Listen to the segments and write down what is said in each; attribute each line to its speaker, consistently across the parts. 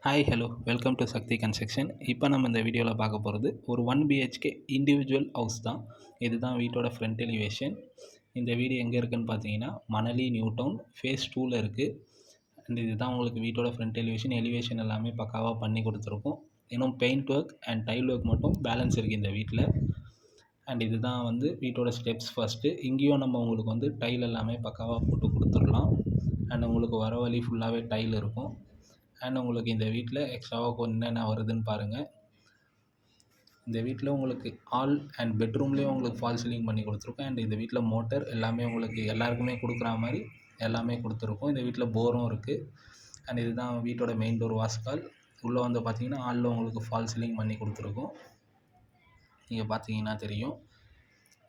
Speaker 1: Hi hello welcome to Sakthi construction. இப்போ நம்ம இந்த வீடியோவில் பார்க்க போகிறது ஒரு 1 BHK இண்டிவிஜுவல் ஹவுஸ் தான். இதுதான் வீட்டோட ஃப்ரண்ட் எலிவேஷன். இந்த வீடு எங்கே இருக்குதுன்னு பார்த்தீங்கன்னா மணலி நியூ டவுன் ஃபேஸ் 2ல் இருக்குது. அண்ட் இதுதான் உங்களுக்கு வீட்டோட ஃப்ரண்ட் எலிவேஷன் எல்லாமே பக்காவாக பண்ணி கொடுத்துருக்கோம். இன்னும் paint work and tail work மட்டும் பேலன்ஸ் இருக்குது இந்த வீட்டில். அண்ட் இதுதான் வந்து வீட்டோட ஸ்டெப்ஸ். ஃபஸ்ட்டு இங்கேயும் நம்ம உங்களுக்கு வந்து டைல் எல்லாமே பக்காவாக போட்டு கொடுத்துடலாம். அண்ட் உங்களுக்கு வர வழி ஃபுல்லாகவே டைல் இருக்கும். அண்ட் உங்களுக்கு இந்த வீட்டில் எக்ஸ்ட்ராவாக என்னென்ன வருதுன்னு பாருங்கள். இந்த வீட்டில் உங்களுக்கு ஹால் அண்ட் பெட்ரூம்லேயும் உங்களுக்கு ஃபால் சீலிங் பண்ணி கொடுத்துருக்கோம். அண்ட் இந்த வீட்டில் மோட்டர் எல்லாமே உங்களுக்கு எல்லாருக்குமே கொடுக்குற மாதிரி எல்லாமே கொடுத்துருக்கோம். இந்த வீட்டில் போரும் இருக்குது. அண்ட் இதுதான் வீட்டோட மெயின் டோர் வாஸ்கால். உள்ளே வந்து பார்த்தீங்கன்னா ஹாலில் உங்களுக்கு ஃபால் சீலிங் பண்ணி கொடுத்துருக்கோம். நீங்கள் பார்த்தீங்கன்னா தெரியும்.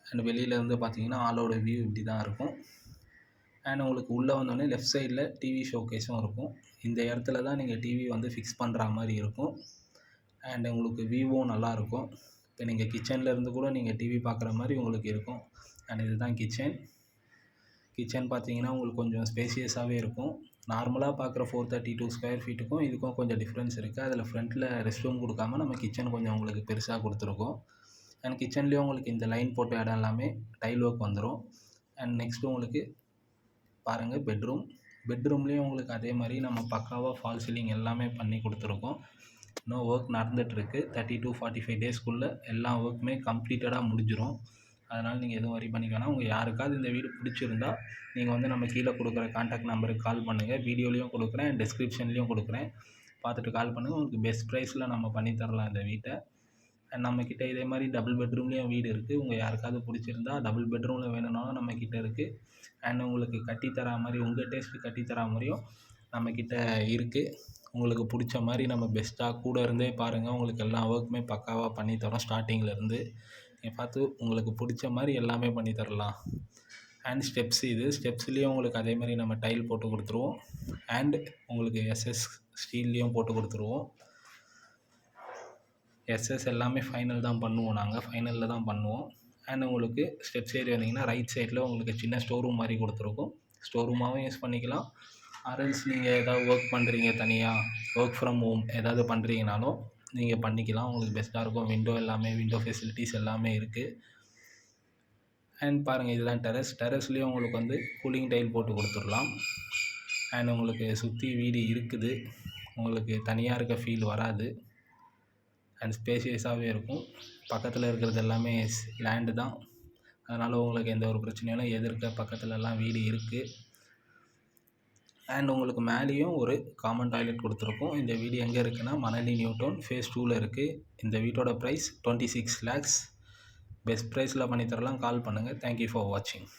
Speaker 1: அண்ட் வெளியில் வந்து பார்த்தீங்கன்னா ஹாலோட வியூ இப்படி தான் இருக்கும். அண்ட் உங்களுக்கு உள்ளே வந்தோடனே லெஃப்ட் சைடில் டிவி ஷோகேஸும் இருக்கும். இந்த இடத்துல தான் நீங்கள் டிவி வந்து ஃபிக்ஸ் பண்ணுற மாதிரி இருக்கும். அண்ட் உங்களுக்கு வியூவும் நல்லாயிருக்கும். இப்போ நீங்கள் கிச்சனில் இருந்து கூட நீங்கள் டிவி பார்க்குற மாதிரி உங்களுக்கு இருக்கும். அண்ட் இதுதான் கிச்சன் பார்த்தீங்கன்னா உங்களுக்கு கொஞ்சம் ஸ்பேசியஸாகவே இருக்கும். நார்மலாக பார்க்குற 432 ஸ்கொயர் ஃபீட்டுக்கும் இதுக்கும் கொஞ்சம் டிஃப்ரென்ஸ் இருக்குது. அதில் ஃப்ரண்ட்டில் ரெஸ்ட் ரூம் கொடுக்காம நம்ம கிச்சன் கொஞ்சம் உங்களுக்கு பெருசாக கொடுத்துருக்கோம். அண்ட் கிச்சன்லேயும் உங்களுக்கு இந்த லைன் போட்ட இடம் எல்லாமே டைல் ஒர்க் வந்துடும். அண்ட் நெக்ஸ்ட்டு உங்களுக்கு பாருங்கள் பெட்ரூம்லேயும் உங்களுக்கு அதே மாதிரி நம்ம பக்காவாக ஃபால் சீலிங் எல்லாமே பண்ணி கொடுத்துருக்கோம். இன்னும் ஒர்க் நடந்துகிட்ருக்கு. 30 to 45 டேஸ்க்குள்ளே எல்லா ஒர்க்குமே கம்ப்ளீட்டடாக முடிஞ்சிடும். அதனால் நீங்கள் எதுவும் வரி பண்ணிக்க வேணாம். உங்கள் யாருக்காவது இந்த வீடு பிடிச்சிருந்தா நீங்கள் வந்து நம்ம கீழே கொடுக்குற கான்டாக்ட் நம்பருக்கு கால் பண்ணுங்கள். வீடியோலையும் கொடுக்குறேன், டிஸ்கிரிப்ஷன்லேயும் கொடுக்குறேன். பார்த்துட்டு கால் பண்ணுங்கள். உங்களுக்கு பெஸ்ட் ப்ரைஸில் நம்ம பண்ணி தரலாம் இந்த வீட்டை. அண்ட் நம்மக்கிட்ட இதே மாதிரி டபுள் பெட்ரூம்லேயும் வீடு இருக்குது. உங்கள் யாருக்காவது பிடிச்சிருந்தா டபுள் பெட்ரூமில் வேணும்னாலும் நம்மக்கிட்ட இருக்குது. அண்ட் உங்களுக்கு கட்டித்தரா மாதிரி உங்கள் டேஸ்ட்டு கட்டித்தரா மாதிரியும் நம்மக்கிட்ட இருக்குது. உங்களுக்கு பிடிச்ச மாதிரி நம்ம பெஸ்ட்டாக கூட இருந்தே பாருங்கள். உங்களுக்கு எல்லா ஒர்க்குமே பக்காவாக பண்ணித்தரோம். ஸ்டார்டிங்லேருந்து நீங்கள் பார்த்து உங்களுக்கு பிடிச்ச மாதிரி எல்லாமே பண்ணி தரலாம். அண்ட் ஸ்டெப்ஸ்லேயும் உங்களுக்கு அதே மாதிரி நம்ம டைல் போட்டு கொடுத்துருவோம். அண்ட் உங்களுக்கு எஸ்எஸ் ஸ்டீல்லையும் போட்டு கொடுத்துருவோம். எஸ்எஸ் எல்லாமே ஃபைனல் தான் பண்ணுவோம். நாங்கள் ஃபைனலில் தான் பண்ணுவோம். அண்ட் உங்களுக்கு ஸ்டெப்ஸ் ஏறி வந்தீங்கன்னா ரைட் சைடில் உங்களுக்கு சின்ன ஸ்டோர் ரூம் மாதிரி கொடுத்துருக்கோம். ஸ்டோர் ரூமாகவும் யூஸ் பண்ணிக்கலாம். ஆர்எல்ஸ் நீங்கள் ஏதாவது ஒர்க் பண்ணுறீங்க, தனியாக ஒர்க் ஃப்ரம் ஹோம் ஏதாவது பண்ணுறீங்கனாலும் நீங்கள் பண்ணிக்கலாம். உங்களுக்கு பெஸ்ட்டாக இருக்கும். விண்டோ ஃபெசிலிட்டிஸ் எல்லாமே இருக்குது. அண்ட் பாருங்கள், இதுதான் டெரஸ்லேயும் உங்களுக்கு வந்து கூலிங் டைல் போட்டு கொடுத்துடலாம். அண்ட் உங்களுக்கு சுற்றி வீடு இருக்குது. உங்களுக்கு தனியாக இருக்க ஃபீல் வராது. அண்ட் ஸ்பேஷியஸாகவே இருக்கும். பக்கத்தில் இருக்கிறது எல்லாமே லேண்டு தான். அதனால் உங்களுக்கு எந்த ஒரு பிரச்சனையும் இல்லை. எதிர்க்க பக்கத்துலலாம் வீடு இருக்குது. அண்ட் உங்களுக்கு மேலேயும் ஒரு காமன் டாய்லெட் கொடுத்துருக்கோம். இந்த வீடு எங்கே இருக்குன்னா மணலி நியூ டவுன் ஃபேஸ் 2ல் இருக்குது. இந்த வீட்டோட ப்ரைஸ் 26 lakhs. பெஸ்ட் ப்ரைஸில் பண்ணித்தரலாம். கால் பண்ணுங்கள். தேங்க்யூ ஃபார் வாட்சிங்.